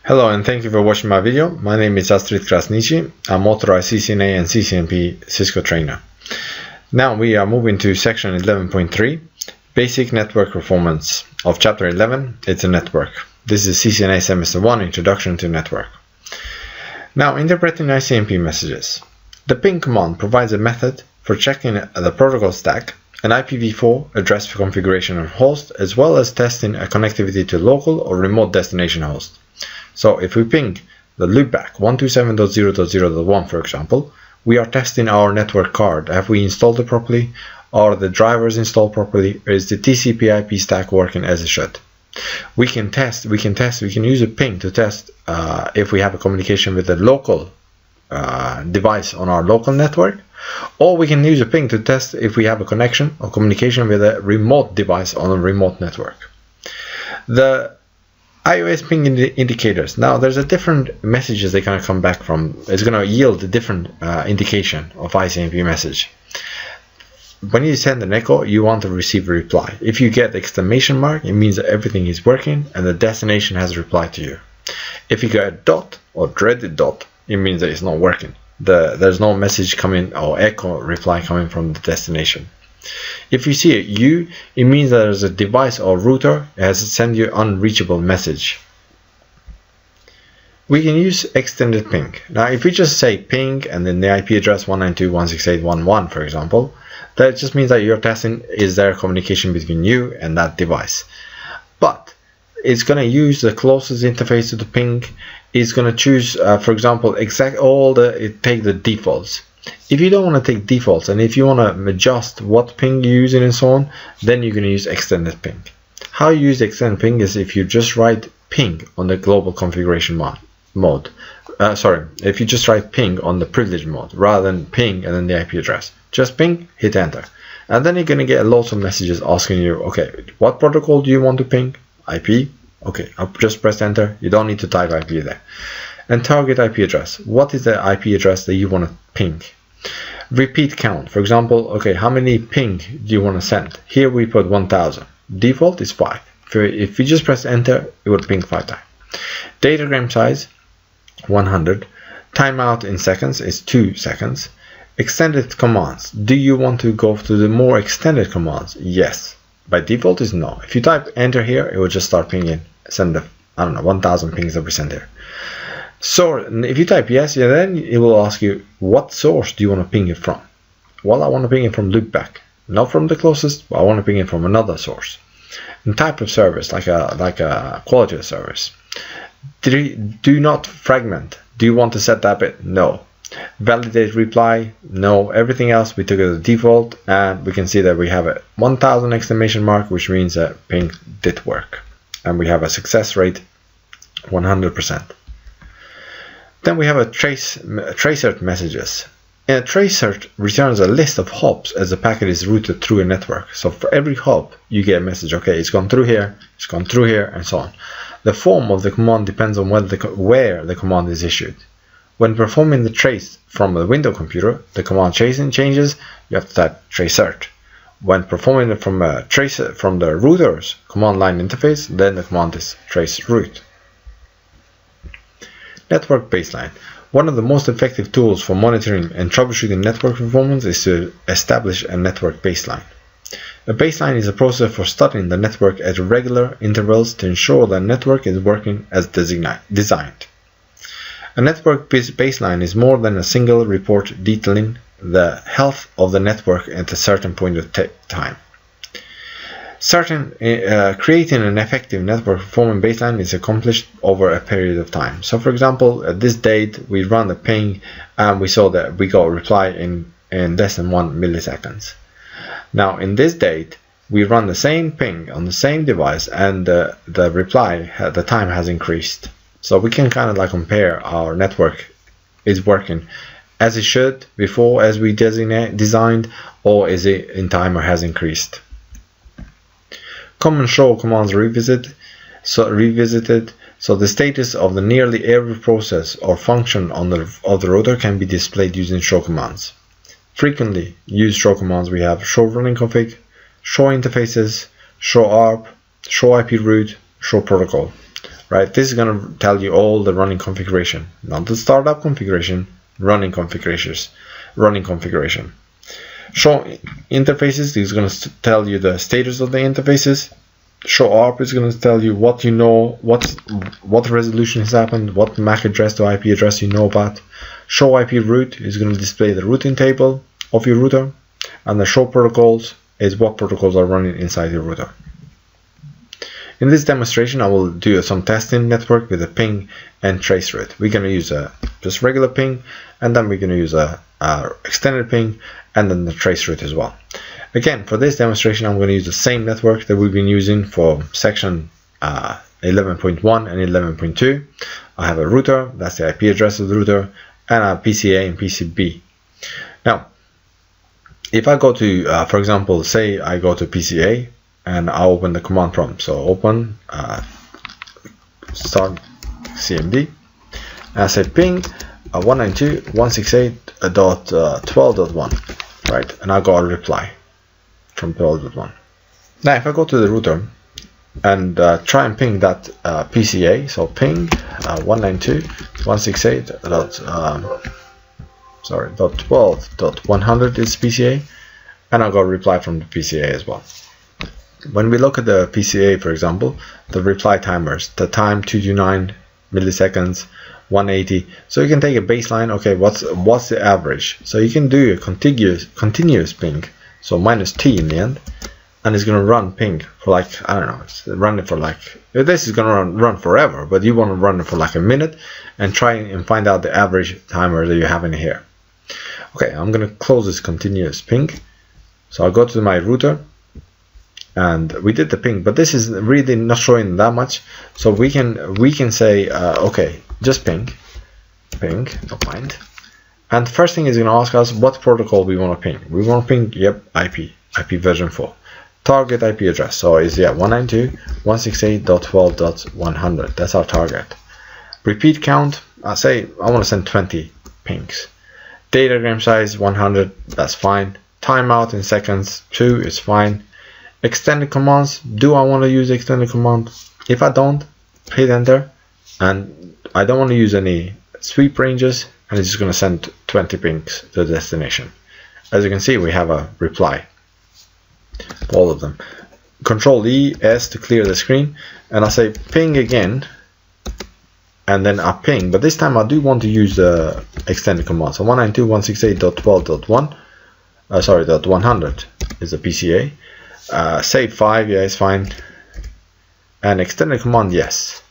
Hello and thank you for watching my video. My name is Astrid Krasniqi. I'm authorized CCNA and CCNP Cisco trainer. Now we are moving to section 11.3, basic network performance of chapter 11. It's a network. This is CCNA semester 1, introduction to network. Now, interpreting Icmp messages. The ping command provides a method for checking the protocol stack, an IPv4 address configuration of host, as well as testing a connectivity to local or remote destination host. So if we ping the loopback 127.0.0.1, for example, we are testing our network card. Have we installed it properly? Are the drivers installed properly? Or is the TCP/IP stack working as it should? We can use a ping to test if we have a communication with a local device on our local network, or we can use a ping to test if we have a connection or communication with a remote device on a remote network. The iOS ping indicators. Now there's a different messages they kind of come back from. It's going to yield a different indication of Icmp message. When you send an echo, you want to receive a reply. If you get exclamation mark, it means that everything is working and the destination has replied to you. If you get a dot or dreaded dot, it means that it's not working. There's no message coming or echo reply coming from the destination. If you see a U, it means that there's a device or router that has sent you unreachable message. We can use extended ping. Now if we just say ping and then the IP address 192.168.1.1, for example, that just means that you're testing is there communication between you and that device. But it's going to use the closest interface to the ping. It's going to choose, for example, take the defaults. If you don't want to take defaults and if you want to adjust what ping you're using and so on, then you can use extended ping. How you use extended ping is if you just write ping on the global configuration mode. If you just write ping on the privilege mode rather than ping and then the IP address. Just ping, hit enter. And then you're going to get lots of messages asking you, okay, what protocol do you want to ping? IP? Okay, I'll just press enter. You don't need to type IP there. And target IP address. What is the IP address that you want to ping? Repeat count. For example, okay, how many ping do you want to send? Here we put 1000. Default is 5. If you just press enter, it will ping 5 times. Datagram size 100. Timeout in seconds is 2 seconds. Extended commands. Do you want to go to the more extended commands? Yes. By default is no. If you type enter here, it will just start pinging. Send the 1000 pings that we send here. So if you type yes, then it will ask you what source do you want to ping it from. Well, I want to ping it from loopback, not from the closest, but I want to ping it from another source. And type of service, like a quality of service. Do not fragment. Do you want to set that bit? No. Validate reply? No. Everything else we took as a default, and we can see that we have a 1000 exclamation mark, which means that ping did work, and we have a success rate 100%. Then we have a Traceroute messages. And a Traceroute returns a list of hops as the packet is routed through a network. So for every hop, you get a message. Okay, it's gone through here, it's gone through here, and so on. The form of the command depends on where the command is issued. When performing the trace from the window computer, the command changes. You have to type Traceroute. When performing it from the router's command line interface, then the command is Traceroute. Network baseline. One of the most effective tools for monitoring and troubleshooting network performance is to establish a network baseline. A baseline is a process for studying the network at regular intervals to ensure the network is working as designed. A network baseline is more than a single report detailing the health of the network at a certain point of time. Creating an effective network performance baseline is accomplished over a period of time. So for example, at this date we run the ping and we saw that we got a reply in less than 1 milliseconds. Now in this date we run the same ping on the same device and the reply, the time has increased. So we can kind of like compare our network is working as it should before as we designed, or is it in time or has increased. Common show commands revisited, so the status of the nearly every process or function of the router can be displayed using show commands. Frequently used show commands we have show running config, show interfaces, show ARP, show IP route, show protocol. right? This is going to tell you all the running configuration, not the startup configuration, running configurations, running configuration. Show interfaces is going to tell you the status of the interfaces. Show ARP is going to tell you what you know, what resolution has happened, what MAC address to IP address you know about. Show IP route is going to display the routing table of your router, and the show protocols is what protocols are running inside your router. In this demonstration, I will do some testing network with a ping and traceroute. We're going to use a just regular ping, and then we're going to use a extended ping, and then the traceroute as well. Again, for this demonstration, I'm going to use the same network that we've been using for section 11.1 and 11.2. I have a router, that's the IP address of the router, and a PCA and PCB. Now, if I go to, for example, say I go to PCA, and I open the command prompt. So open start CMD, and I say ping 192.168.12.1, right? And I got a reply from 12.1. Now if I go to the router and try and ping that PCA, so ping 192.168.12.100 is PCA, and I got a reply from the PCA as well. When we look at the PCA, for example, the reply timers, the time 229 milliseconds, 180. So you can take a baseline. Okay, what's the average? So you can do a continuous ping, so -t in the end, and it's going to run ping for like, I don't know, run it for like, this is going to run forever, but you want to run it for like a minute and try and find out the average timer that you have in here. Okay, I'm going to close this continuous ping. So I'll go to my router, and we did the ping, but this is really not showing that much. So we can say okay, just ping, don't mind. And the first thing is going to ask us what protocol we want to ping. We want to ping, yep, IP version 4. Target IP address, so is 192.168.12.100. That's our target. Repeat count, I say I want to send 20 pings. Datagram size 100, that's fine. Timeout in seconds 2 is fine. Extended commands, do I want to use extended command? If I don't, hit enter, and I don't want to use any sweep ranges, and it's just going to send 20 pings to the destination. As you can see, we have a reply, all of them. Control E, S to clear the screen, and I say ping again, and then I ping, but this time I do want to use the extended command. So 192.168.12.1, sorry, .100 is the PCA. Save 5, yeah, it's fine. And extended command, yes.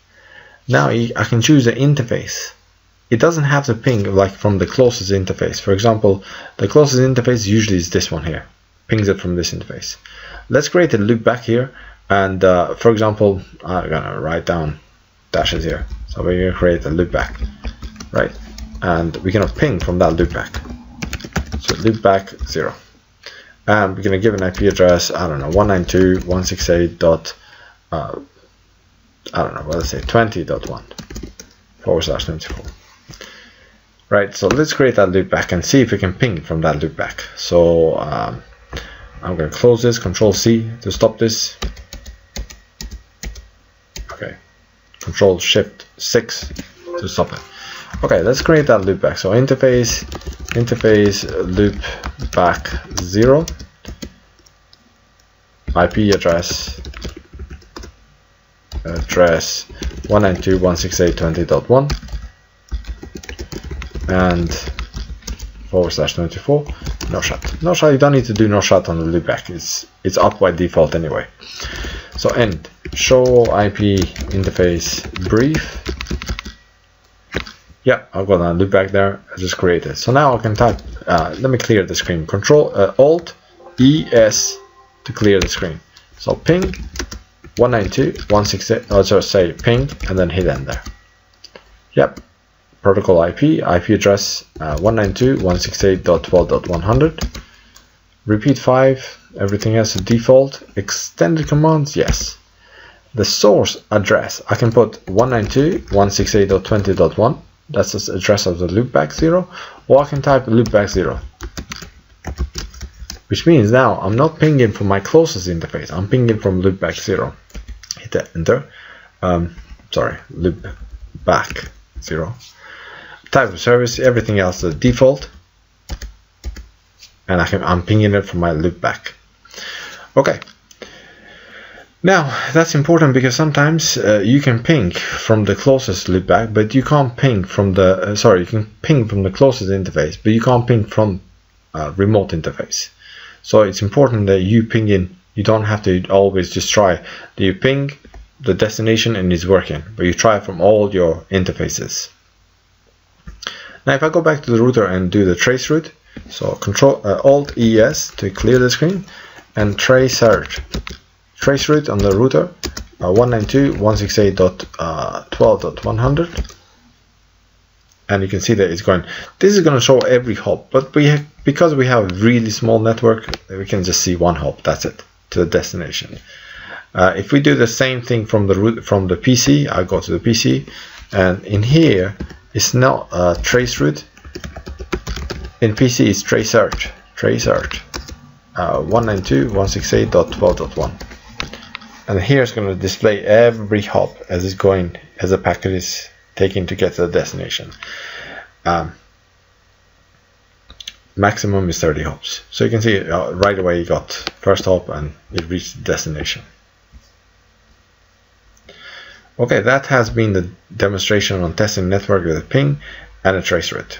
Now I can choose the interface. It doesn't have to ping like from the closest interface. For example, the closest interface usually is this one here. Pings it from this interface. Let's create a loopback here, and for example, I'm gonna write down dashes here. So we're gonna create a loopback, right? And we're gonna ping from that loopback. So loopback 0. And we're going to give an IP address, I don't know, 192.168. I don't know, well, let's say 20.1/24. Right, so let's create that loopback and see if we can ping from that loopback. So I'm going to close this, Control C to stop this. Okay, Control Shift 6 to stop it. Okay, let's create that loopback. So interface loopback 0, IP address 192.168.20.1 and /24. No shut. No shut. You don't need to do no shut on the loopback. It's up by default anyway. So end show IP interface brief. Yeah, I've got a loopback there. I just created. So now I can type. Let me clear the screen. Control Alt ES to clear the screen. So ping 192.168. I'll just say ping and then hit enter. Yep. Protocol IP address 192.168.12.100. Repeat 5. Everything else is default. Extended commands, yes. The source address, I can put 192.168.20.1. That's the address of the loopback 0, or I can type loopback 0, which means now I'm not pinging from my closest interface. I'm pinging from loopback 0. Hit enter. loop back 0. Type of service, everything else is default, and I'm pinging it from my loop back. Okay. Now that's important because sometimes you can ping from the closest loopback, but you can't ping from the you can ping from the closest interface, but you can't ping from remote interface. So it's important that you ping in. You don't have to always just try. You ping the destination and it's working, but you try from all your interfaces. Now if I go back to the router and do the traceroute, so Control Alt ES to clear the screen, and traceroute on the router 192.168.12.100, and you can see that it's going. This is going to show every hop, but because we have a really small network, we can just see one hop. That's it, to the destination. If we do the same thing from the PC, I go to the PC, and in here it's not traceroute. In PC it's traceroute 192.168.12.1, and here it's going to display every hop as it's going, as the packet is taken to get to the destination. Maximum is 30 hops, so you can see right away you got first hop and it reached the destination. Okay, that has been the demonstration on testing network with a ping and a traceroute.